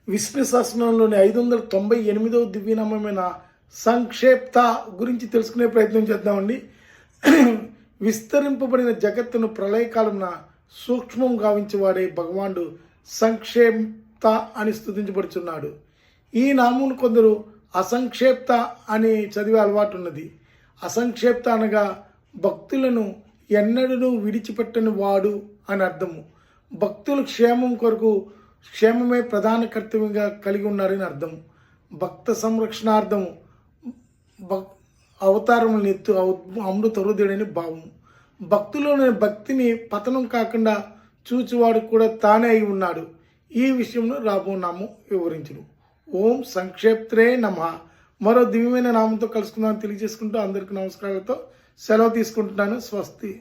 విష్ణు సహస్రనామంలోని 598వ దివ్యనామమైన సంక్షేప్త గురించి తెలుసుకునే ప్రయత్నం చేద్దామండి. విస్తరింపబడిన జగత్తును ప్రళయకాలమున సూక్ష్మం గావించేవాడే భగవానుడు సంక్షేప్త అని స్తుతించబడుచున్నాడు. ఈ నామమును కొందరు అసంక్షేప్త అని చదివే అలవాటు ఉన్నది. అసంక్షేప్త అనగా భక్తులను ఎన్నడూ విడిచిపెట్టని వాడు అని అర్థము. భక్తుల క్షేమం కొరకు క్షేమమే ప్రధాన కర్తవ్యంగా కలిగి ఉన్నారని అర్థం. భక్త సంరక్షణార్థము అవతారములను ఎత్తు అమృత హృదయుడని భావం. భక్తులోని భక్తిని పతనం కాకుండా చూచువాడు కూడా తానే అయి ఉన్నాడు. ఈ విషయంలో రాబోనాము వివరించును. ఓం సంక్షేప్త్రే నమః. మరో దివ్యమైన నామంతో కలుసుకుందామని తెలియజేసుకుంటూ అందరికీ నమస్కారాలతో సెలవు తీసుకుంటున్నాను. స్వస్తి.